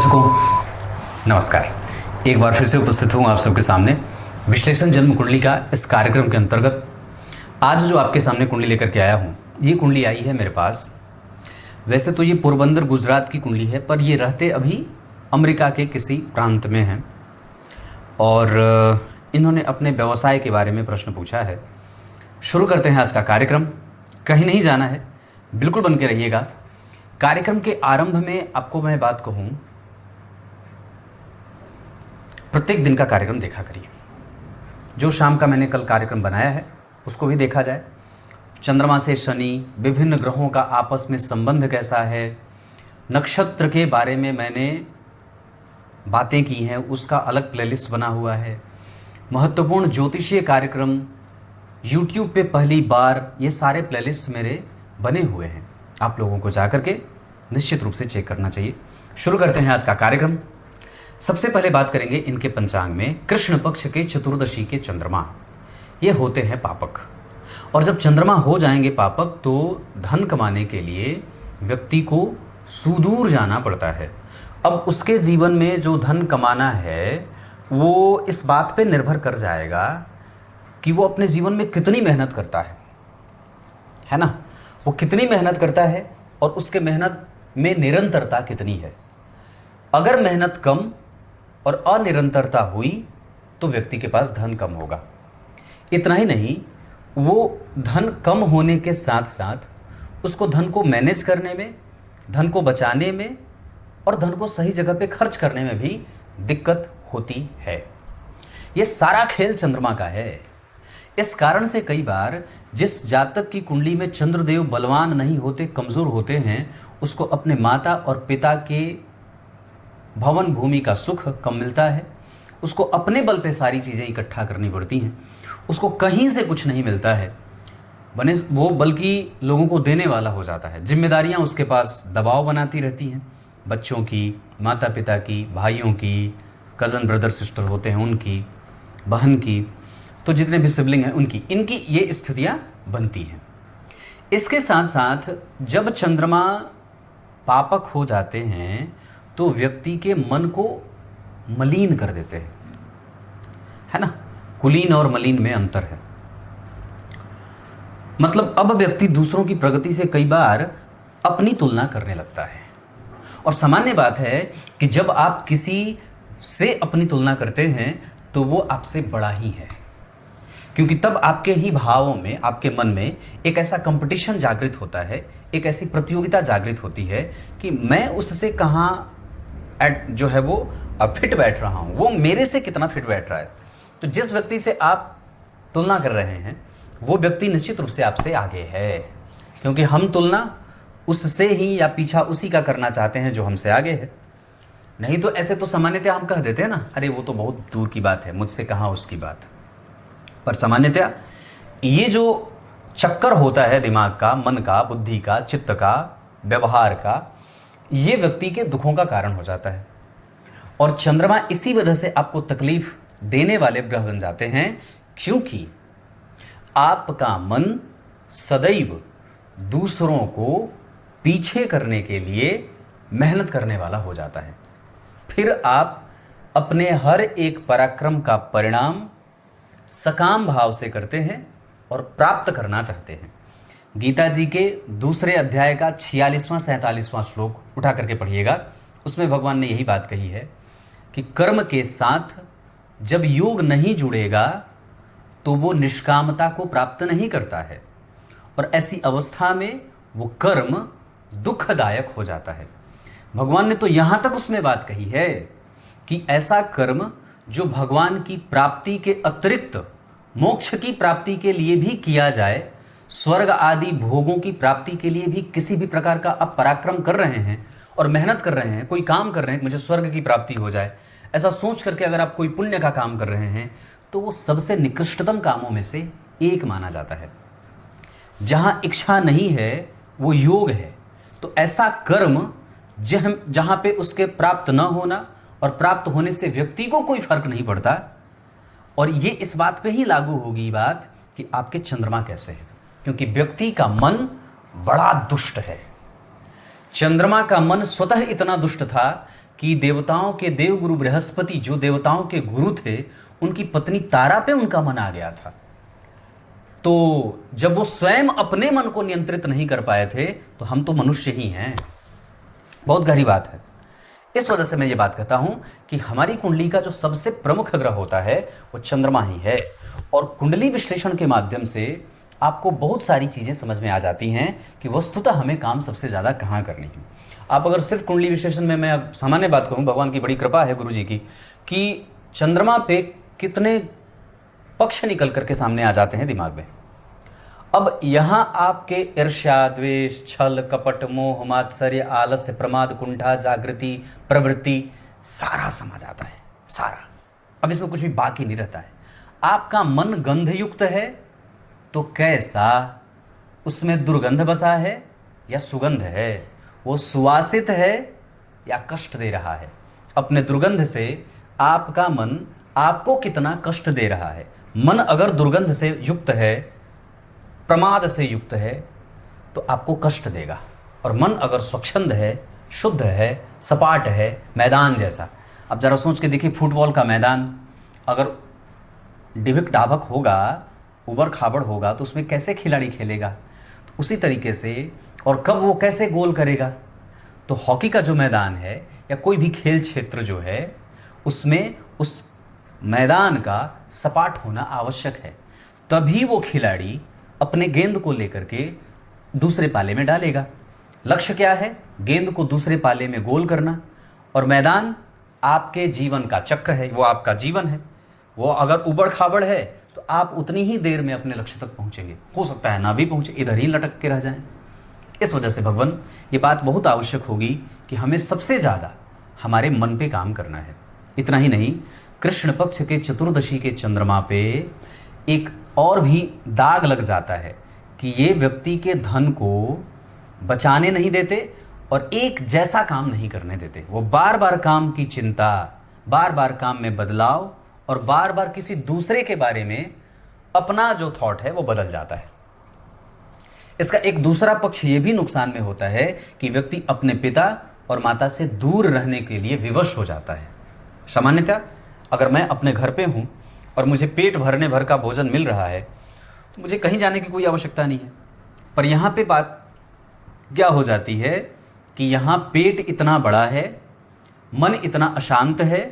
दर्शकों नमस्कार। एक बार फिर से उपस्थित हूँ आप सबके सामने विश्लेषण जन्म कुंडली का इस कार्यक्रम के अंतर्गत। आज जो आपके सामने कुंडली लेकर के आया हूँ, ये कुंडली आई है मेरे पास। वैसे तो ये पोरबंदर गुजरात की कुंडली है, पर ये रहते अभी अमेरिका के किसी प्रांत में हैं और इन्होंने अपने व्यवसाय के बारे में प्रश्न पूछा है। शुरू करते हैं आज का कार्यक्रम। कहीं नहीं जाना है, बिल्कुल बन के रहिएगा। कार्यक्रम के आरंभ में आपको मैं बात कहूँ, प्रत्येक दिन का कार्यक्रम देखा करिए। जो शाम का मैंने कल कार्यक्रम बनाया है उसको भी देखा जाए। चंद्रमा से शनि, विभिन्न ग्रहों का आपस में संबंध कैसा है, नक्षत्र के बारे में मैंने बातें की हैं, उसका अलग प्लेलिस्ट बना हुआ है। महत्वपूर्ण ज्योतिषीय कार्यक्रम YouTube पे पहली बार, ये सारे प्लेलिस्ट मेरे बने हुए हैं। आप लोगों को जाकर के निश्चित रूप से चेक करना चाहिए। शुरू करते हैं आज का कार्यक्रम। सबसे पहले बात करेंगे इनके पंचांग में। कृष्ण पक्ष के चतुर्दशी के चंद्रमा ये होते हैं पापक, और जब चंद्रमा हो जाएंगे पापक तो धन कमाने के लिए व्यक्ति को सुदूर जाना पड़ता है। अब उसके जीवन में जो धन कमाना है वो इस बात पे निर्भर कर जाएगा कि वो अपने जीवन में कितनी मेहनत करता है ना। वो कितनी मेहनत करता है और उसके मेहनत में निरंतरता कितनी है। अगर मेहनत कम और अनिरंतरता हुई तो व्यक्ति के पास धन कम होगा। इतना ही नहीं, वो धन कम होने के साथ साथ उसको धन को मैनेज करने में, धन को बचाने में और धन को सही जगह पे खर्च करने में भी दिक्कत होती है। ये सारा खेल चंद्रमा का है। इस कारण से कई बार जिस जातक की कुंडली में चंद्रदेव बलवान नहीं होते, कमज़ोर होते हैं, उसको अपने माता और पिता के भवन भूमि का सुख कम मिलता है। उसको अपने बल पे सारी चीज़ें इकट्ठा करनी पड़ती हैं। उसको कहीं से कुछ नहीं मिलता है, बने वो बल्कि लोगों को देने वाला हो जाता है। जिम्मेदारियां उसके पास दबाव बनाती रहती हैं, बच्चों की, माता पिता की, भाइयों की, कज़न ब्रदर सिस्टर होते हैं उनकी, बहन की, तो जितने भी सिबलिंग हैं उनकी, इनकी ये स्थितियां बनती हैं। इसके साथ साथ जब चंद्रमा पापक हो जाते हैं तो व्यक्ति के मन को मलिन कर देते हैं, है ना। कुलीन और मलिन में अंतर है। मतलब अब व्यक्ति दूसरों की प्रगति से कई बार अपनी तुलना करने लगता है। और सामान्य बात है कि जब आप किसी से अपनी तुलना करते हैं तो वो आपसे बड़ा ही है, क्योंकि तब आपके ही भावों में, आपके मन में एक ऐसा कंपटीशन जागृत होता है, एक ऐसी प्रतियोगिता जागृत होती है कि मैं उससे कहाँ जो है वो फिट बैठ रहा हूँ, वो मेरे से कितना फिट बैठ रहा है। तो जिस व्यक्ति से आप तुलना कर रहे हैं वो व्यक्ति निश्चित रूप से आपसे आगे है, क्योंकि हम तुलना उससे ही या पीछा उसी का करना चाहते हैं जो हमसे आगे है। नहीं तो ऐसे तो सामान्यतः हम कह देते हैं ना, अरे वो तो बहुत दूर की बात है, मुझसे कहाँ उसकी बात। पर सामान्यतः ये जो चक्कर होता है दिमाग का, मन का, बुद्धि का, चित्त का, व्यवहार का, ये व्यक्ति के दुखों का कारण हो जाता है। और चंद्रमा इसी वजह से आपको तकलीफ देने वाले ग्रह बन जाते हैं, क्योंकि आपका मन सदैव दूसरों को पीछे करने के लिए मेहनत करने वाला हो जाता है। फिर आप अपने हर एक पराक्रम का परिणाम सकाम भाव से करते हैं और प्राप्त करना चाहते हैं। गीता जी के दूसरे अध्याय का 46वां 47वां श्लोक उठा करके पढ़िएगा। उसमें भगवान ने यही बात कही है कि कर्म के साथ जब योग नहीं जुड़ेगा तो वो निष्कामता को प्राप्त नहीं करता है, और ऐसी अवस्था में वो कर्म दुखदायक हो जाता है। भगवान ने तो यहाँ तक उसमें बात कही है कि ऐसा कर्म जो भगवान की प्राप्ति के अतिरिक्त मोक्ष की प्राप्ति के लिए भी किया जाए, स्वर्ग आदि भोगों की प्राप्ति के लिए भी किसी भी प्रकार का आप पराक्रम कर रहे हैं और मेहनत कर रहे हैं, कोई काम कर रहे हैं मुझे स्वर्ग की प्राप्ति हो जाए, ऐसा सोच करके अगर आप कोई पुण्य का काम कर रहे हैं तो वो सबसे निकृष्टतम कामों में से एक माना जाता है। जहाँ इच्छा नहीं है वो योग है। तो ऐसा कर्म जहाँ पे उसके प्राप्त न होना और प्राप्त होने से व्यक्ति को कोई फर्क नहीं पड़ता। और ये इस बात पे ही लागू होगी बात कि आपके चंद्रमा कैसे है, क्योंकि व्यक्ति का मन बड़ा दुष्ट है। चंद्रमा का मन स्वतः इतना दुष्ट था कि देवताओं के देव गुरु बृहस्पति, जो देवताओं के गुरु थे, उनकी पत्नी तारा पे उनका मन आ गया था। तो जब वो स्वयं अपने मन को नियंत्रित नहीं कर पाए थे, तो हम तो मनुष्य ही हैं। बहुत गहरी बात है। इस वजह से मैं ये बात कहता हूं कि हमारी कुंडली का जो सबसे प्रमुख ग्रह होता है वो चंद्रमा ही है। और कुंडली विश्लेषण के माध्यम से आपको बहुत सारी चीज़ें समझ में आ जाती हैं कि वस्तुतः हमें काम सबसे ज़्यादा कहाँ करनी है। आप अगर सिर्फ कुंडली विश्लेषण में, मैं अब सामान्य बात करूँ, भगवान की बड़ी कृपा है गुरु जी की, कि चंद्रमा पे कितने पक्ष निकल करके सामने आ जाते हैं दिमाग में। अब यहाँ आपके ईर्ष्या, द्वेष, छल, कपट, मोह, मात्सर्य, आलस्य, प्रमाद, कुंठा, जागृति, प्रवृत्ति, सारा समझ आता है, सारा। अब इसमें कुछ भी बाकी नहीं रहता है। आपका मन गंधयुक्त है तो कैसा, उसमें दुर्गंध बसा है या सुगंध है, वो सुवासित है या कष्ट दे रहा है। अपने दुर्गंध से आपका मन आपको कितना कष्ट दे रहा है। मन अगर दुर्गंध से युक्त है, प्रमाद से युक्त है, तो आपको कष्ट देगा। और मन अगर स्वच्छंद है, शुद्ध है, सपाट है, मैदान जैसा। अब जरा सोच के देखिए, फुटबॉल का मैदान अगर डिबिक डाबक होगा, उबड़ खाबड़ होगा, तो उसमें कैसे खिलाड़ी खेलेगा। तो उसी तरीके से, और कब वो कैसे गोल करेगा। तो हॉकी का जो मैदान है या कोई भी खेल क्षेत्र जो है, उसमें उस मैदान का सपाट होना आवश्यक है। तभी वो खिलाड़ी अपने गेंद को लेकर के दूसरे पाले में डालेगा। लक्ष्य क्या है? गेंद को दूसरे पाले में गोल करना। और मैदान आपके जीवन का चक्र है, वो आपका जीवन है। वो अगर उबड़ खाबड़ है तो आप उतनी ही देर में अपने लक्ष्य तक पहुंचेंगे। हो सकता है ना भी पहुंचे, इधर ही लटक के रह जाएं। इस वजह से भगवान, ये बात बहुत आवश्यक होगी कि हमें सबसे ज़्यादा हमारे मन पे काम करना है। इतना ही नहीं, कृष्ण पक्ष के चतुर्दशी के चंद्रमा पे एक और भी दाग लग जाता है कि ये व्यक्ति के धन को बचाने नहीं देते और एक जैसा काम नहीं करने देते। वो बार बार काम की चिंता, बार बार काम में बदलाव और बार बार किसी दूसरे के बारे में अपना जो थॉट है वो बदल जाता है। इसका एक दूसरा पक्ष ये भी नुकसान में होता है कि व्यक्ति अपने पिता और माता से दूर रहने के लिए विवश हो जाता है। सामान्यतः अगर मैं अपने घर पे हूँ और मुझे पेट भरने भर का भोजन मिल रहा है तो मुझे कहीं जाने की कोई आवश्यकता नहीं है। पर यहाँ पे बात क्या हो जाती है कि यहाँ पेट इतना बड़ा है, मन इतना अशांत है,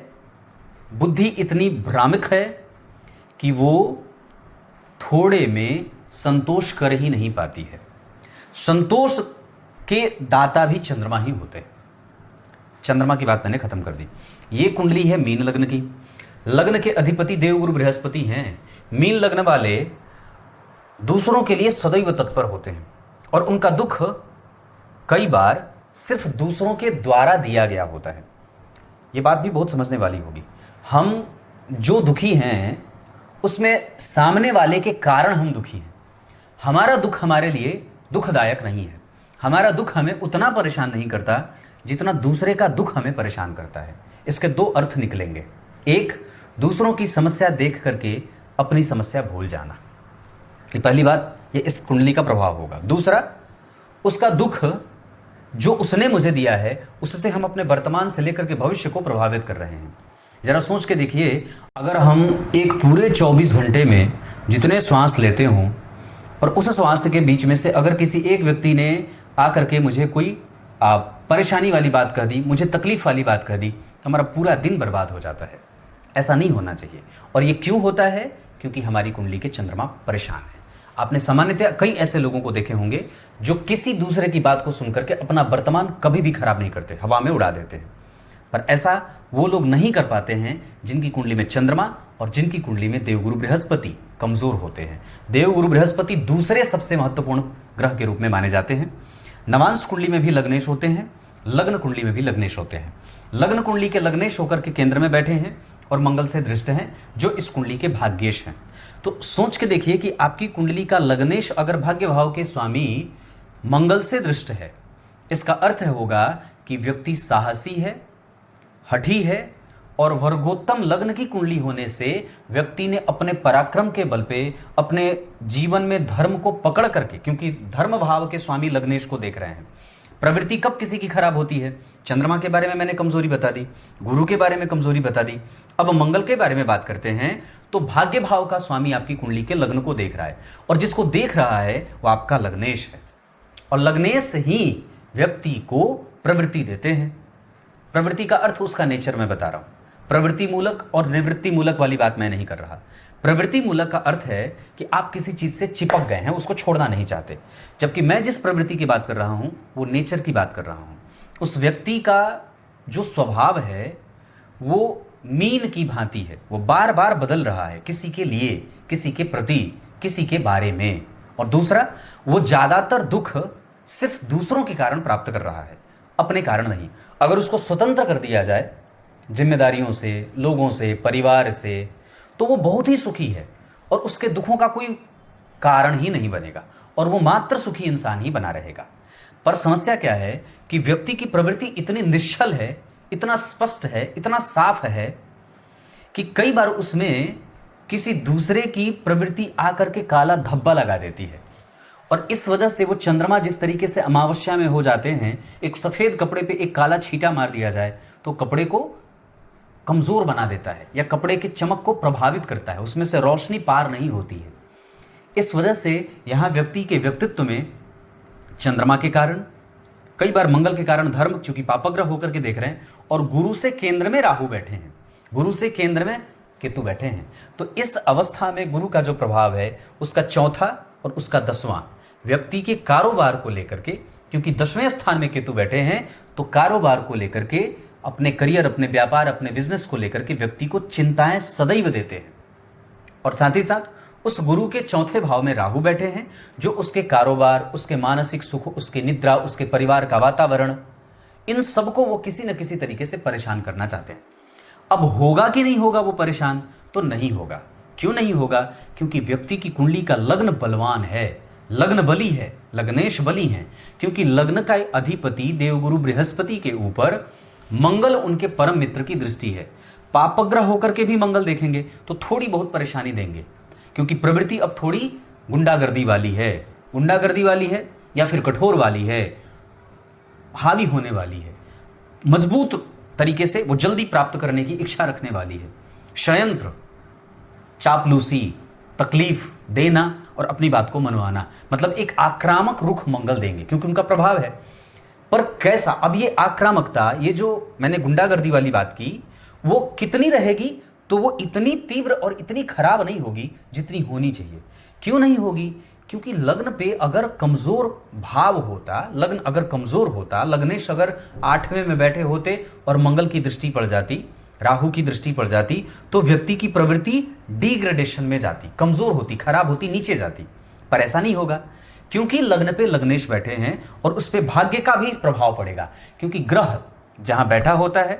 बुद्धि इतनी भ्रामक है कि वो थोड़े में संतोष कर ही नहीं पाती है। संतोष के दाता भी चंद्रमा ही होते हैं। चंद्रमा की बात मैंने खत्म कर दी। ये कुंडली है मीन लग्न की। लग्न के अधिपति देवगुरु बृहस्पति हैं। मीन लग्न वाले दूसरों के लिए सदैव तत्पर होते हैं और उनका दुख कई बार सिर्फ दूसरों के द्वारा दिया गया होता है। ये बात भी बहुत समझने वाली होगी। हम जो दुखी हैं उसमें सामने वाले के कारण हम दुखी हैं। हमारा दुख हमारे लिए दुखदायक नहीं है। हमारा दुख हमें उतना परेशान नहीं करता जितना दूसरे का दुख हमें परेशान करता है। इसके दो अर्थ निकलेंगे। एक, दूसरों की समस्या देख करके अपनी समस्या भूल जाना। ये पहली बात, ये इस कुंडली का प्रभाव होगा। दूसरा, उसका दुख जो उसने मुझे दिया है उससे हम अपने वर्तमान से लेकर के भविष्य को प्रभावित कर रहे हैं। जरा सोच के देखिए, अगर हम एक पूरे 24 घंटे में जितने श्वास लेते हों और उस श्वास के बीच में से अगर किसी एक व्यक्ति ने आकर के मुझे कोई परेशानी वाली बात कह दी, मुझे तकलीफ वाली बात कह दी, तो हमारा पूरा दिन बर्बाद हो जाता है। ऐसा नहीं होना चाहिए। और ये क्यों होता है? क्योंकि हमारी कुंडली के चंद्रमा परेशान है। आपने सामान्यतः कई ऐसे लोगों को देखे होंगे जो किसी दूसरे की बात को सुनकर के अपना वर्तमान कभी भी खराब नहीं करते, हवा में उड़ा देते हैं। पर ऐसा वो लोग नहीं कर पाते हैं जिनकी कुंडली में चंद्रमा और जिनकी कुंडली में देवगुरु बृहस्पति कमजोर होते हैं। देवगुरु बृहस्पति दूसरे सबसे महत्वपूर्ण ग्रह के रूप में माने जाते हैं। नवांश कुंडली में भी लग्नेश होते हैं, लग्न कुंडली में भी लग्नेश होते हैं। लग्न कुंडली के लग्नेश होकर के केंद्र में बैठे हैं और मंगल से दृष्ट हैं, जो इस कुंडली के भाग्येश हैं। तो सोच के देखिए कि आपकी कुंडली का लग्नेश अगर भाग्य भाव के स्वामी मंगल से दृष्ट है, इसका अर्थ होगा कि व्यक्ति साहसी है, हठी है और वर्गोत्तम लग्न की कुंडली होने से व्यक्ति ने अपने पराक्रम के बल पे अपने जीवन में धर्म को पकड़ करके, क्योंकि धर्म भाव के स्वामी लग्नेश को देख रहे हैं, प्रवृत्ति कब किसी की खराब होती है? चंद्रमा के बारे में मैंने कमजोरी बता दी, गुरु के बारे में कमजोरी बता दी। अब मंगल के बारे में बात करते हैं तो भाग्य भाव का स्वामी आपकी कुंडली के लग्न को देख रहा है, और जिसको देख रहा है वो आपका लग्नेश है, और लग्नेश ही व्यक्ति को प्रवृत्ति देते हैं। प्रवृत्ति का अर्थ उसका नेचर मैं बता रहा हूं, प्रवृत्ति मूलक और निवृत्ति मूलक वाली बात मैं नहीं कर रहा। प्रवृत्ति मूलक का अर्थ है कि आप किसी चीज से चिपक गए हैं, उसको छोड़ना नहीं चाहते, जबकि मैं जिस प्रवृत्ति की बात कर रहा हूं वो नेचर की बात कर रहा हूं। उस व्यक्ति का जो स्वभाव है वो मीन की भांति है, वो बार बार बदल रहा है किसी के लिए, किसी के प्रति, किसी के बारे में। और दूसरा, वो ज्यादातर दुख सिर्फ दूसरों के कारण प्राप्त कर रहा है, अपने कारण नहीं। अगर उसको स्वतंत्र कर दिया जाए जिम्मेदारियों से, लोगों से, परिवार से, तो वो बहुत ही सुखी है और उसके दुखों का कोई कारण ही नहीं बनेगा और वो मात्र सुखी इंसान ही बना रहेगा। पर समस्या क्या है कि व्यक्ति की प्रवृत्ति इतनी निश्चल है, इतना स्पष्ट है, इतना साफ है कि कई बार उसमें किसी दूसरे की प्रवृत्ति आकर के काला धब्बा लगा देती है, और इस वजह से वो चंद्रमा जिस तरीके से अमावस्या में हो जाते हैं, एक सफेद कपड़े पे एक काला छींटा मार दिया जाए तो कपड़े को कमजोर बना देता है या कपड़े की चमक को प्रभावित करता है, उसमें से रोशनी पार नहीं होती है। इस वजह से यहां व्यक्ति के व्यक्तित्व में चंद्रमा के कारण, कई बार मंगल के कारण धर्म, चूंकि पापग्रह होकर के देख रहे हैं, और गुरु से केंद्र में राहु बैठे हैं, गुरु से केंद्र में केतु बैठे हैं, तो इस अवस्था में गुरु का जो प्रभाव है उसका चौथा और उसका 10वां व्यक्ति के कारोबार को लेकर के, क्योंकि 10वें स्थान में केतु बैठे हैं तो कारोबार को लेकर के, अपने करियर, अपने व्यापार, अपने बिजनेस को लेकर के व्यक्ति को चिंताएं सदैव देते हैं। और साथ ही साथ उस गुरु के चौथे भाव में राहु बैठे हैं जो उसके कारोबार, उसके मानसिक सुख, उसकी निद्रा, उसके परिवार का वातावरण, इन सबको वो किसी न किसी तरीके से परेशान करना चाहते हैं। अब होगा कि नहीं होगा वो परेशान? तो नहीं होगा। क्यों नहीं होगा? क्योंकि व्यक्ति की कुंडली का लग्न बलवान है, लग्न बली है, लग्नेश बली है, क्योंकि लग्न का अधिपति देवगुरु बृहस्पति के ऊपर मंगल उनके परम मित्र की दृष्टि है। पापग्रह होकर के भी मंगल देखेंगे तो थोड़ी बहुत परेशानी देंगे, क्योंकि प्रवृत्ति अब थोड़ी गुंडागर्दी वाली है, गुंडागर्दी वाली है या फिर कठोर वाली है, हावी होने वाली है, मजबूत तरीके से वो जल्दी प्राप्त करने की इच्छा रखने वाली है, षड्यंत्र, चापलूसी, तकलीफ देना और अपनी बात को मनवाना, मतलब एक आक्रामक रुख मंगल देंगे क्योंकि उनका प्रभाव है। पर कैसा? अब ये आक्रामकता, ये जो मैंने गुंडागर्दी वाली बात की, वो कितनी रहेगी? तो वो इतनी तीव्र और इतनी खराब नहीं होगी जितनी होनी चाहिए। क्यों नहीं होगी? क्योंकि लग्न पे अगर कमजोर भाव होता, लग्न अगर कमजोर होता, लग्नेश अगर 8वें में बैठे होते और मंगल की दृष्टि पड़ जाती, राहु की दृष्टि पड़ जाती, तो व्यक्ति की प्रवृत्ति डिग्रेडेशन में जाती, कमजोर होती, खराब होती, नीचे जाती। पर ऐसा नहीं होगा क्योंकि लग्न पे लग्नेश बैठे हैं और उस पे भाग्य का भी प्रभाव पड़ेगा, क्योंकि ग्रह जहां बैठा होता है,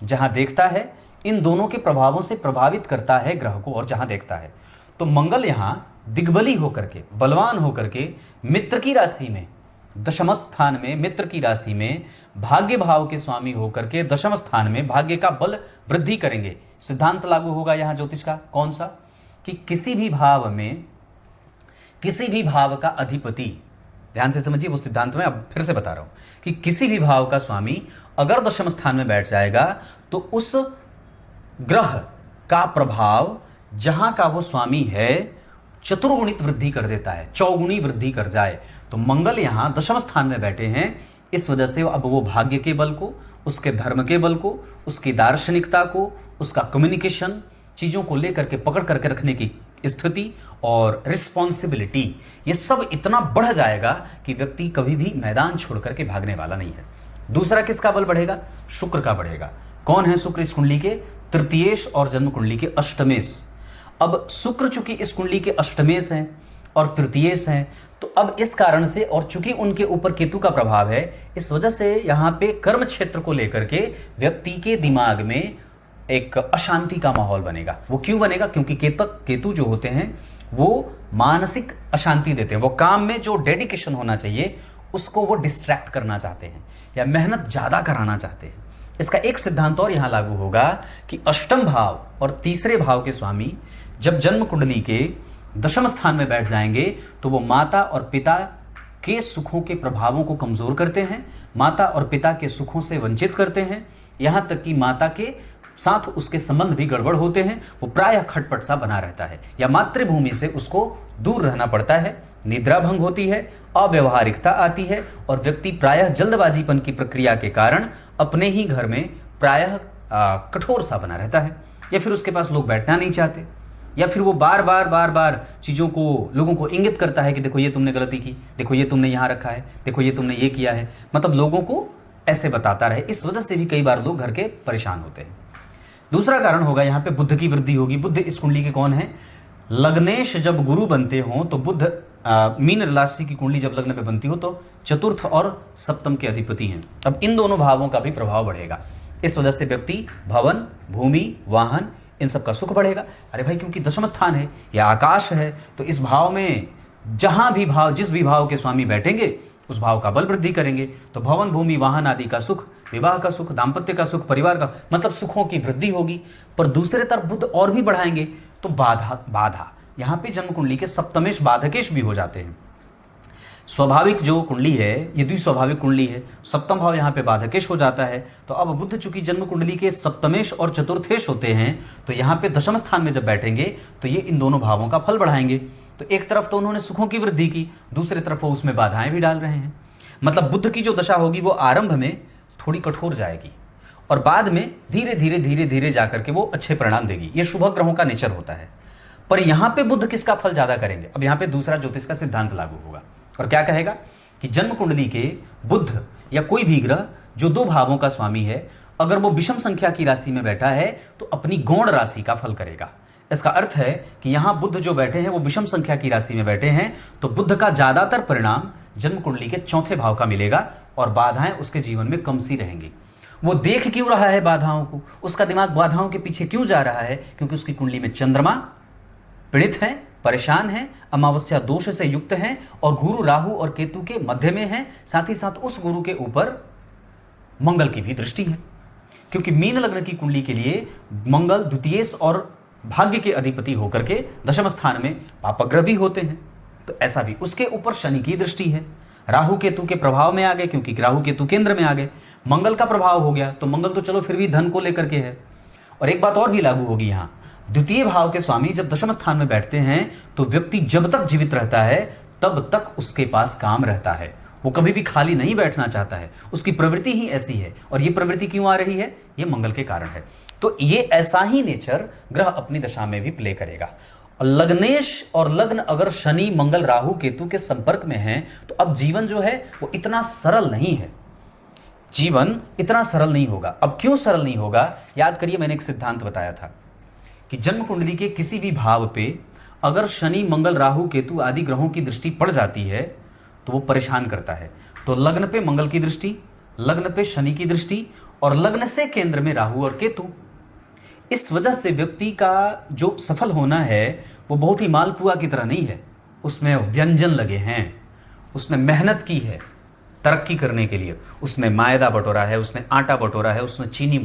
जहां देखता है, इन दोनों के प्रभावों से प्रभावित करता है ग्रह को, और जहां देखता है। तो मंगल यहां दिग्बली होकर के, बलवान होकर के, मित्र की राशि में, दशम स्थान में, मित्र की राशि में भाग्य भाव के स्वामी होकर के दशम स्थान में भाग्य का बल वृद्धि करेंगे। सिद्धांत लागू होगा यहां ज्योतिष का, कौन सा? कि किसी भी भाव में, किसी भी भाव का अधिपति, ध्यान से समझिए वो सिद्धांत में अब फिर से बता रहा हूं, कि किसी भी भाव का स्वामी अगर दशम स्थान में बैठ जाएगा तो उस ग्रह का प्रभाव जहां का वो स्वामी है चतुर्गुणित वृद्धि कर देता है, चौगुणी वृद्धि कर जाए। तो मंगल यहां दशम स्थान में बैठे हैं, इस वजह से अब वो भाग्य के बल को, उसके धर्म के बल को, उसकी दार्शनिकता को, उसका कम्युनिकेशन, चीजों को लेकर के पकड़ करके रखने की स्थिति और रिस्पॉन्सिबिलिटी, ये सब इतना बढ़ जाएगा कि व्यक्ति कभी भी मैदान छोड़ करके भागने वाला नहीं है। दूसरा किसका बल बढ़ेगा? शुक्र का बढ़ेगा। कौन है शुक्र इस कुंडली के? तृतीयेश और जन्म कुंडली के अष्टमेश। अब शुक्र चूंकि इस कुंडली के अष्टमेश हैं और तृतीयेश हैं, तो अब इस कारण से, और चूंकि उनके ऊपर केतु का प्रभाव है, इस वजह से यहां पे कर्म क्षेत्र को लेकर के व्यक्ति के दिमाग में एक अशांति का माहौल बनेगा। वो क्यों बनेगा? क्योंकि केतु जो होते हैं वो मानसिक अशांति देते हैं, वो काम में जो डेडिकेशन होना चाहिए उसको वो डिस्ट्रैक्ट करना चाहते हैं या मेहनत ज्यादा कराना चाहते हैं। इसका एक सिद्धांत और यहां लागू होगा कि अष्टम भाव और तीसरे भाव के स्वामी जब जन्म कुंडली के दशम स्थान में बैठ जाएंगे तो वो माता और पिता के सुखों के प्रभावों को कमजोर करते हैं, माता और पिता के सुखों से वंचित करते हैं, यहाँ तक कि माता के साथ उसके संबंध भी गड़बड़ होते हैं। वो प्रायः खटपट सा बना रहता है या मातृभूमि से उसको दूर रहना पड़ता है, निद्रा भंग होती है, अव्यवहारिकता आती है और व्यक्ति प्रायः जल्दबाजीपन की प्रक्रिया के कारण अपने ही घर में प्रायः कठोर सा बना रहता है, या फिर उसके पास लोग बैठना नहीं चाहते, या फिर वो बार बार चीज़ों को लोगों को इंगित करता है कि देखो ये तुमने गलती की, देखो ये तुमने यहाँ रखा है, देखो ये तुमने ये किया है, मतलब लोगों को ऐसे बताता रहे। इस वजह से भी कई बार लोग घर के परेशान होते हैं। दूसरा कारण होगा यहाँ पे बुध की वृद्धि होगी। बुध इस कुंडली के कौन है? लग्नेश जब गुरु बनते हो तो बुध मीन राशि की कुंडली जब लग्न पे बनती हो तो चतुर्थ और सप्तम के अधिपति हैं। अब इन दोनों भावों का भी प्रभाव बढ़ेगा। इस वजह से व्यक्ति भवन, भूमि, वाहन इन सब का सुख बढ़ेगा। अरे भाई, क्योंकि दशम स्थान है या आकाश है, तो इस भाव में जहां भी भाव, जिस भी भाव के स्वामी बैठेंगे उस भाव का बल वृद्धि करेंगे। तो भवन, भूमि, वाहन आदि का सुख, विवाह का सुख, दाम्पत्य का सुख, परिवार का, मतलब सुखों की वृद्धि होगी। पर दूसरे तरफ बुध और भी बढ़ाएंगे तो बाधा यहाँ पे जन्म कुंडली के सप्तमेश बाधकेश भी हो जाते हैं। स्वाभाविक जो कुंडली है ये द्विस्वाभाविक कुंडली है, सप्तम भाव यहाँ पे बाधकेश हो जाता है। तो अब बुध चूंकि जन्म कुंडली के सप्तमेश और चतुर्थेश होते हैं तो यहाँ पे दशम स्थान में जब बैठेंगे तो ये इन दोनों भावों का फल बढ़ाएंगे। तो एक तरफ तो उन्होंने सुखों की वृद्धि की, दूसरी तरफ वो उसमें बाधाएं भी डाल रहे हैं। मतलब बुध की जो दशा होगी वो आरंभ में थोड़ी कठोर जाएगी और बाद में धीरे धीरे जाकर के वो अच्छे परिणाम देगी। ये शुभ ग्रहों का नेचर होता है। पर यहाँ पे बुध किसका फल ज्यादा करेंगे? अब यहाँ पे दूसरा ज्योतिष का सिद्धांत लागू होगा और क्या कहेगा कि जन्म कुंडली के बुध या कोई भी ग्रह जो दो भावों का स्वामी है, अगर वो विषम संख्या की राशि में बैठा है तो अपनी गौण राशि का फल करेगा। इसका अर्थ है कि यहाँ बुध जो बैठे हैं वो विषम संख्या की राशि में बैठे हैं, तो बुध का ज्यादातर परिणाम जन्म कुंडली के चौथे भाव का मिलेगा और बाधाएं उसके जीवन में कम सी रहेंगी। वो देख क्यों रहा है बाधाओं को, उसका दिमाग बाधाओं के पीछे क्यों जा रहा है? क्योंकि उसकी कुंडली में चंद्रमा पीड़ित है, परेशान है, अमावस्या दोष से युक्त है और गुरु राहु और केतु के मध्य में है। साथ ही साथ उस गुरु के ऊपर मंगल की भी दृष्टि है, क्योंकि मीन लग्न की कुंडली के लिए मंगल द्वितीयेश और भाग्य के अधिपति होकर के दशम स्थान में पापग्रह भी होते हैं। तो ऐसा भी उसके ऊपर शनि की दृष्टि है। राहु केतु के प्रभाव में आ गए, क्योंकि राहु केतु केंद्र में आ गए। मंगल का प्रभाव हो गया तो मंगल तो चलो फिर भी धन को लेकर के है। और एक बात और भी लागू होगी यहाँ, द्वितीय भाव के स्वामी जब दशम स्थान में बैठते हैं तो व्यक्ति जब तक जीवित रहता है तब तक उसके पास काम रहता है। वो कभी भी खाली नहीं बैठना चाहता है, उसकी प्रवृत्ति ही ऐसी है। और ये प्रवृत्ति क्यों आ रही है? ये मंगल के कारण है। तो ये ऐसा ही नेचर ग्रह अपनी दशा में भी प्ले करेगा। लग्नेश और लग्न अगर शनि, मंगल, राहु, केतु के संपर्क में है तो अब जीवन जो है वो इतना सरल नहीं है। जीवन इतना सरल नहीं होगा। अब क्यों सरल नहीं होगा? याद करिए, मैंने एक सिद्धांत बताया था कि जन्म कुंडली के किसी भी भाव पे अगर शनि, मंगल, राहु, केतु आदि ग्रहों की दृष्टि पड़ जाती है तो वो परेशान करता है। तो लग्न पे मंगल की दृष्टि, लग्न पे शनि की दृष्टि और लग्न से केंद्र में राहु और केतु, इस वजह से व्यक्ति का जो सफल होना है वो बहुत ही मालपुआ की तरह नहीं है। उसमें व्यंजन लगे हैं, उसने मेहनत की है तरक्की करने के लिए। उसने मैदा बटोरा है, उसने आटा बटोरा है, उसने चीनी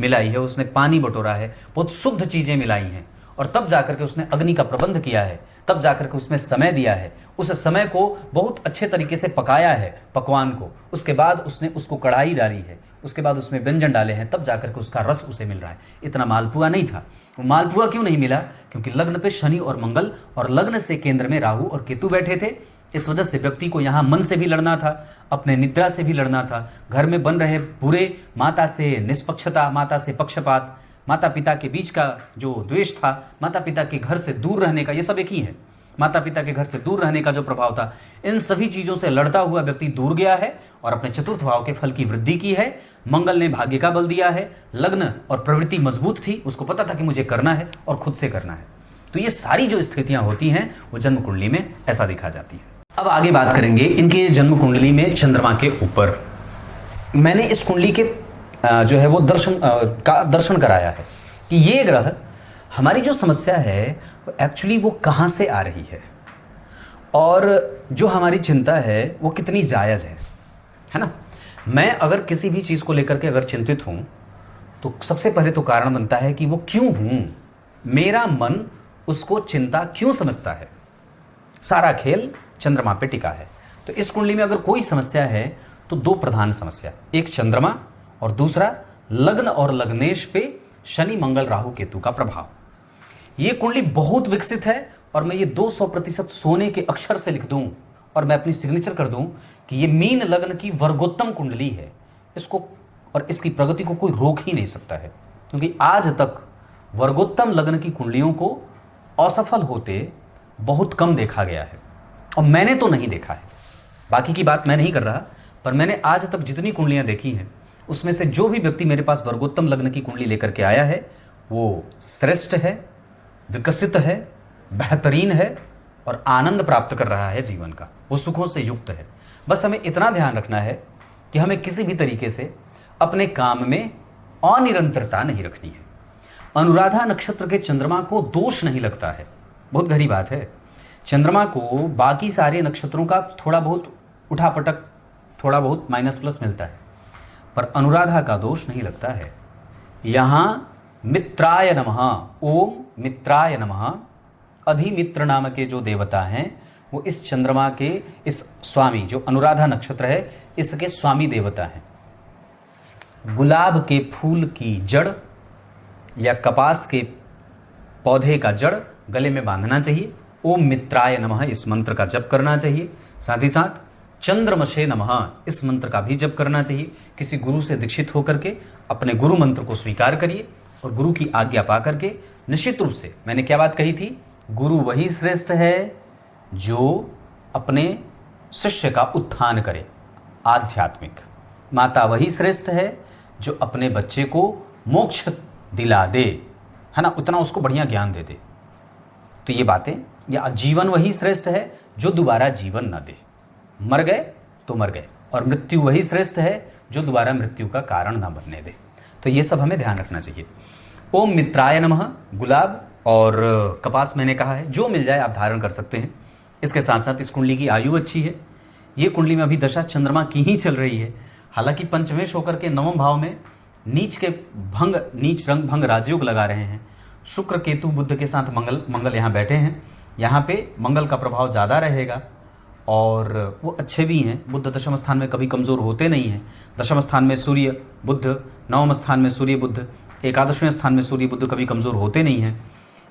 मिलाई है, उसने पानी बटोरा है, बहुत शुद्ध चीज़ें मिलाई हैं और तब जाकर के उसने अग्नि का प्रबंध किया है, तब जाकर के उसमें समय दिया है, उस समय को बहुत अच्छे तरीके से पकाया है पकवान को, उसके बाद उसने उसको कढ़ाई डाली है, उसके बाद उसमें व्यंजन डाले हैं, तब जाकर के उसका रस उसे मिल रहा है। इतना मालपुआ नहीं था। वो मालपुआ क्यों नहीं मिला? क्योंकि लग्न पे शनि और मंगल और लग्न से केंद्र में राहु और केतु बैठे थे। इस वजह से व्यक्ति को यहाँ मन से भी लड़ना था, अपने निद्रा से भी लड़ना था, घर में बन रहे बुरे, माता से निष्पक्षता, माता से पक्षपात, माता पिता के बीच का जो द्वेष था, माता पिता के घर से दूर रहने का, ये सब एक ही है। माता पिता के घर से दूर रहने का जो प्रभाव था, इन सभी चीज़ों से लड़ता हुआ व्यक्ति दूर गया है और अपने चतुर्थ भाव के फल की वृद्धि की है। मंगल ने भाग्य का बल दिया है, लग्न और प्रवृत्ति मजबूत थी, उसको पता था कि मुझे करना है और खुद से करना है। तो ये सारी जो स्थितियाँ होती हैं वो जन्म कुंडली में ऐसा दिखा जाती है। अब आगे बात करेंगे इनके जन्म कुंडली में चंद्रमा के ऊपर। मैंने इस कुंडली के जो है वो दर्शन कराया है कि ये ग्रह, हमारी जो समस्या है एक्चुअली वो कहाँ से आ रही है और जो हमारी चिंता है वो कितनी जायज़ है ना। मैं अगर किसी भी चीज़ को लेकर के अगर चिंतित हूँ तो सबसे पहले तो कारण बनता है कि वो क्यों हूँ, मेरा मन उसको चिंता क्यों समझता है। सारा खेल चंद्रमा पे टिका है। तो इस कुंडली में अगर कोई समस्या है तो दो प्रधान समस्या, एक चंद्रमा और दूसरा लग्न और लग्नेश पे शनि मंगल राहु केतु का प्रभाव। ये कुंडली बहुत विकसित है और मैं ये 200% सोने के अक्षर से लिख दूं और मैं अपनी सिग्नेचर कर दूं कि ये मीन लग्न की वर्गोत्तम कुंडली है। इसको और इसकी प्रगति को कोई रोक ही नहीं सकता है, क्योंकि आज तक वर्गोत्तम लग्न की कुंडलियों को असफल होते बहुत कम देखा गया है, और मैंने तो नहीं देखा है, बाकी की बात मैं नहीं कर रहा, पर मैंने आज तक जितनी कुंडलियां देखी हैं उसमें से जो भी व्यक्ति मेरे पास वर्गोत्तम लग्न की कुंडली लेकर के आया है वो श्रेष्ठ है, विकसित है, बेहतरीन है और आनंद प्राप्त कर रहा है जीवन का, वो सुखों से युक्त है। बस हमें इतना ध्यान रखना है कि हमें किसी भी तरीके से अपने काम में अनिरंतरता नहीं रखनी है। अनुराधा नक्षत्र के चंद्रमा को दोष नहीं लगता है, बहुत गहरी बात है। चंद्रमा को बाकी सारे नक्षत्रों का थोड़ा बहुत उठापटक, थोड़ा बहुत माइनस प्लस मिलता है, पर अनुराधा का दोष नहीं लगता है। यहाँ मित्राय नमः, ओम मित्राय नमः, अधिमित्र नाम के जो देवता हैं वो इस चंद्रमा के, इस स्वामी जो अनुराधा नक्षत्र है इसके स्वामी देवता हैं। गुलाब के फूल की जड़ या कपास के पौधे का जड़ गले में बांधना चाहिए। ओम मित्राय नमः इस मंत्र का जप करना चाहिए। साथ ही साथ चंद्रमसे नमः इस मंत्र का भी जप करना चाहिए। किसी गुरु से दीक्षित होकर के अपने गुरु मंत्र को स्वीकार करिए और गुरु की आज्ञा पा करके निश्चित रूप से, मैंने क्या बात कही थी, गुरु वही श्रेष्ठ है जो अपने शिष्य का उत्थान करे, आध्यात्मिक। माता वही श्रेष्ठ है जो अपने बच्चे को मोक्ष दिला दे, है ना, उतना उसको बढ़िया ज्ञान दे दे। तो ये बातें, या जीवन वही श्रेष्ठ है जो दोबारा जीवन ना दे, मर गए तो मर गए, और मृत्यु वही श्रेष्ठ है जो दोबारा मृत्यु का कारण ना बनने दे। तो ये सब हमें ध्यान रखना चाहिए। ओम मित्राय नमः, गुलाब और कपास मैंने कहा है, जो मिल जाए आप धारण कर सकते हैं। इसके साथ साथ इस कुंडली की आयु अच्छी है। ये कुंडली में अभी दशा चंद्रमा की ही चल रही है, हालांकि पंचमेश होकर के नवम भाव में नीच रंग भंग राजयोग लगा रहे हैं। शुक्र केतु बुध के साथ मंगल यहाँ बैठे हैं। यहाँ पे मंगल का प्रभाव ज़्यादा रहेगा और वो अच्छे भी हैं। बुध दशम स्थान में कभी कमज़ोर होते नहीं हैं। दशम स्थान में सूर्य बुध, नवम स्थान में सूर्य बुध, एकादशवें स्थान में सूर्य बुध कभी कमज़ोर होते नहीं हैं।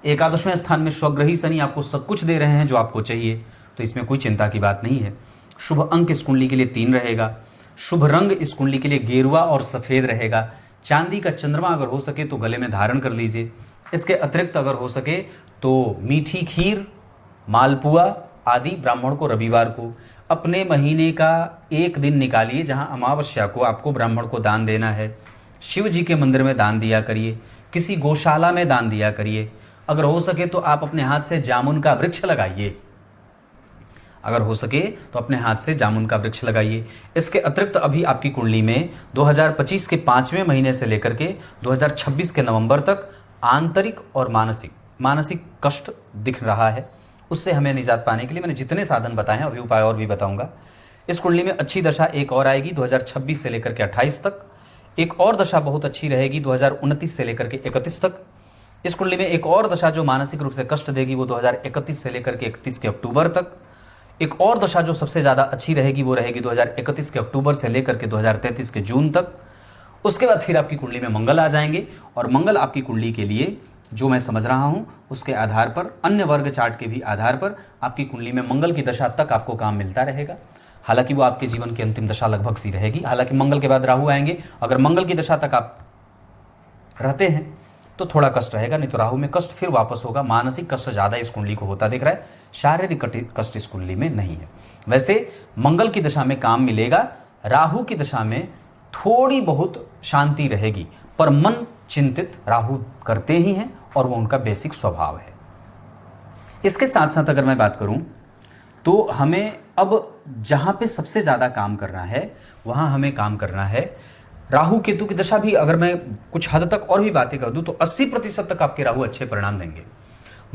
एकादशवें स्थान में स्वग्रही शनि आपको सब कुछ दे रहे हैं जो आपको चाहिए, तो इसमें कोई चिंता की बात नहीं है। शुभ अंक इस कुंडली के लिए 3 रहेगा। शुभ रंग इस कुंडली के लिए गेरुआ और सफ़ेद रहेगा। चांदी का चंद्रमा अगर हो सके तो गले में धारण कर लीजिए। इसके अतिरिक्त अगर हो सके तो मीठी खीर, मालपुआ आदि ब्राह्मण को रविवार को, अपने महीने का एक दिन निकालिए जहां अमावस्या को आपको ब्राह्मण को दान देना है। शिव जी के मंदिर में दान दिया करिए, किसी गौशाला में दान दिया करिए। अगर हो सके तो आप अपने हाथ से जामुन का वृक्ष लगाइए, अगर हो सके तो अपने हाथ से जामुन का वृक्ष लगाइए। इसके अतिरिक्त अभी आपकी कुंडली में 2025 के 5वें महीने से लेकर के 2026 के नवंबर तक आंतरिक और मानसिक कष्ट दिख रहा है। उससे हमें निजात पाने के लिए मैंने जितने साधन बताए हैं, अभी उपाय और भी बताऊंगा। इस कुंडली में अच्छी दशा एक और आएगी 2026 से लेकर के 28 तक। एक और दशा बहुत अच्छी रहेगी 2029 से लेकर के 31 तक। इस कुंडली में एक और दशा जो मानसिक रूप से कष्ट देगी वो 2031 से लेकर के 31 के अक्टूबर तक। एक और दशा जो सबसे ज़्यादा अच्छी रहेगी वो रहेगी 2031 के अक्टूबर से लेकर के 2033 के जून तक। उसके बाद फिर आपकी कुंडली में मंगल आ जाएंगे, और मंगल आपकी कुंडली के लिए जो मैं समझ रहा हूँ उसके आधार पर, अन्य वर्ग चार्ट के भी आधार पर, आपकी कुंडली में मंगल की दशा तक आपको काम मिलता रहेगा। हालांकि वो आपके जीवन की अंतिम दशा लगभग सी रहेगी। हालांकि मंगल के बाद राहु आएंगे, अगर मंगल की दशा तक आप रहते हैं तो थोड़ा कष्ट रहेगा, नहीं तो राहु में कष्ट फिर वापस होगा। मानसिक कष्ट ज़्यादा इस कुंडली को होता दिख रहा है, शारीरिक कष्ट इस कुंडली में नहीं है। वैसे मंगल की दशा में काम मिलेगा, राहु की दशा में थोड़ी बहुत शांति रहेगी, पर मन चिंतित राहु करते ही हैं और वो उनका बेसिक स्वभाव है। इसके साथ साथ अगर मैं बात करूं तो हमें अब जहां पे सबसे ज़्यादा काम करना है वहां हमें काम करना है। राहु केतु की दशा भी अगर मैं कुछ हद तक और भी बातें कर दूं तो 80% तक आपके राहु अच्छे परिणाम देंगे।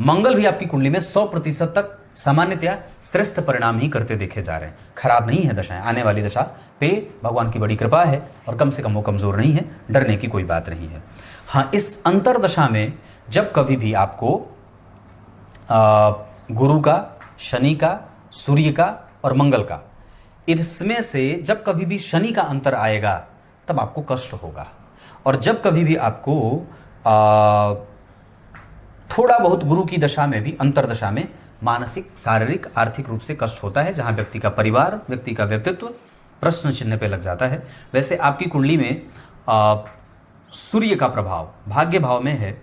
मंगल भी आपकी कुंडली में 100% तक सामान्यतया श्रेष्ठ परिणाम ही करते देखे जा रहे हैं। खराब नहीं है दशाएं, आने वाली दशा पे भगवान की बड़ी कृपा है और कम से कम वो कमज़ोर नहीं है, डरने की कोई बात नहीं है। हाँ, इस अंतर दशा में जब कभी भी आपको गुरु का, शनि का, सूर्य का और मंगल का इसमें से जब कभी भी शनि का अंतर आएगा तब आपको कष्ट होगा। और जब कभी भी आपको थोड़ा बहुत गुरु की दशा में भी, अंतरदशा में मानसिक, शारीरिक, आर्थिक रूप से कष्ट होता है, जहां व्यक्ति का परिवार, व्यक्ति का व्यक्तित्व प्रश्न चिन्ह पे लग जाता है। वैसे आपकी कुंडली में सूर्य का प्रभाव भाग्य भाव में है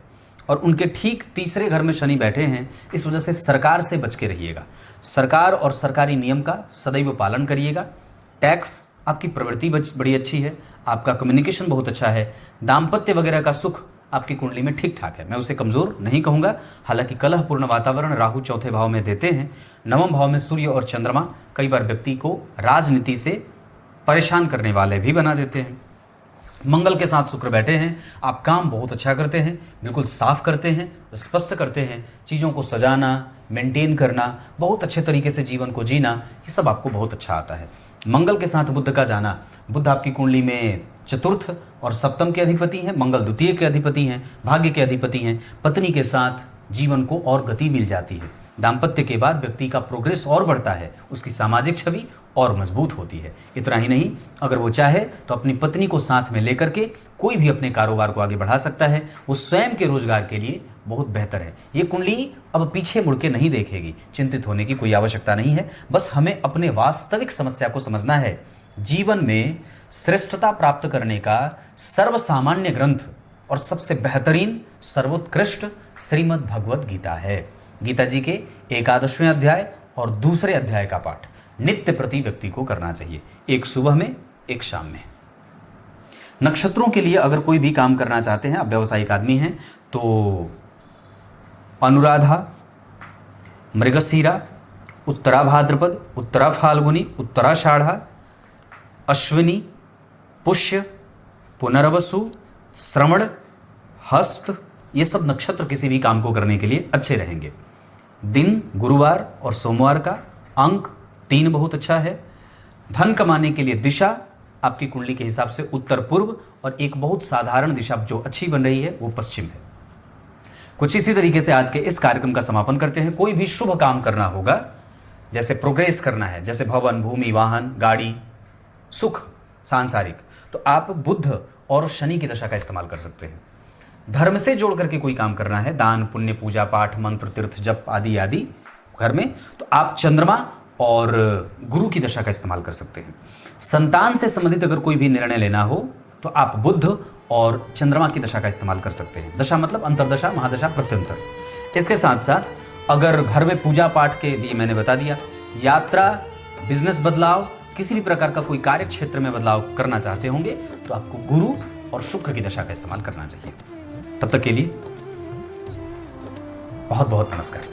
और उनके ठीक तीसरे घर में शनि बैठे हैं। इस वजह से सरकार से बच के रहिएगा। सरकार और सरकारी नियम का सदैव पालन करिएगा। टैक्स, आपकी प्रवृत्ति बड़ी अच्छी है, आपका कम्युनिकेशन बहुत अच्छा है। दाम्पत्य वगैरह का सुख आपकी कुंडली में ठीक ठाक है, मैं उसे कमज़ोर नहीं कहूँगा। हालांकि कलहपूर्ण वातावरण राहु चौथे भाव में देते हैं। नवम भाव में सूर्य और चंद्रमा कई बार व्यक्ति को राजनीति से परेशान करने वाले भी बना देते हैं। मंगल के साथ शुक्र बैठे हैं। आप काम बहुत अच्छा करते हैं, बिल्कुल साफ करते हैं, स्पष्ट करते हैं। चीज़ों को सजाना, मेंटेन करना, बहुत अच्छे तरीके से जीवन को जीना, ये सब आपको बहुत अच्छा आता है। मंगल के साथ बुध का जाना, बुध आपकी कुंडली में चतुर्थ और सप्तम के अधिपति हैं, मंगल द्वितीय के अधिपति हैं, भाग्य के अधिपति हैं। पत्नी के साथ जीवन को और गति मिल जाती है। दाम्पत्य के बाद व्यक्ति का प्रोग्रेस और बढ़ता है, उसकी सामाजिक छवि और मजबूत होती है। इतना ही नहीं, अगर वो चाहे तो अपनी पत्नी को साथ में लेकर के कोई भी अपने कारोबार को आगे बढ़ा सकता है। वो स्वयं के रोजगार के लिए बहुत बेहतर है। ये कुंडली अब पीछे मुड़ के नहीं देखेगी। चिंतित होने की कोई आवश्यकता नहीं है। बस हमें अपने वास्तविक समस्या को समझना है। जीवन में श्रेष्ठता प्राप्त करने का सर्वसामान्य ग्रंथ और सबसे बेहतरीन, सर्वोत्कृष्ट श्रीमद् भगवत गीता है। गीता जी के 11वें अध्याय और दूसरे अध्याय का पाठ नित्य प्रति व्यक्ति को करना चाहिए, एक सुबह में, एक शाम में। नक्षत्रों के लिए अगर कोई भी काम करना चाहते हैं, आप व्यावसायिक आदमी हैं, तो अनुराधा, मृगशीरा, उत्तरा भाद्रपद, उत्तरा फाल्गुनी, उत्तराषाढ़ा, अश्विनी, पुष्य, पुनर्वसु, श्रवण, हस्त, ये सब नक्षत्र किसी भी काम को करने के लिए अच्छे रहेंगे। दिन गुरुवार और सोमवार का। अंक 3 बहुत अच्छा है। धन कमाने के लिए दिशा आपकी कुंडली के हिसाब से उत्तर पूर्व, और एक बहुत साधारण दिशा जो अच्छी बन रही है वो पश्चिम है। कुछ इसी तरीके से आज के इस कार्यक्रम का समापन करते हैं। कोई भी शुभ काम करना होगा, जैसे प्रोग्रेस करना है, जैसे भवन, भूमि, वाहन, गाड़ी, सुख, सांसारिक, तो आप बुध और शनि की दशा का इस्तेमाल कर सकते हैं। धर्म से जोड़ करके कोई काम करना है, दान, पुण्य, पूजा पाठ, मंत्र, तीर्थ, जप आदि आदि घर में, तो आप चंद्रमा और गुरु की दशा का इस्तेमाल कर सकते हैं। संतान से संबंधित अगर कोई भी निर्णय लेना हो तो आप बुध और चंद्रमा की दशा का इस्तेमाल कर सकते हैं। दशा मतलब अंतरदशा, महादशा, प्रत्यंतर। इसके साथ साथ अगर घर में पूजा पाठ के लिए मैंने बता दिया, यात्रा, बिजनेस बदलाव, किसी भी प्रकार का कोई कार्य क्षेत्र में बदलाव करना चाहते होंगे तो आपको गुरु और शुक्र की दशा का इस्तेमाल करना चाहिए। तब तक के लिए बहुत बहुत नमस्कार।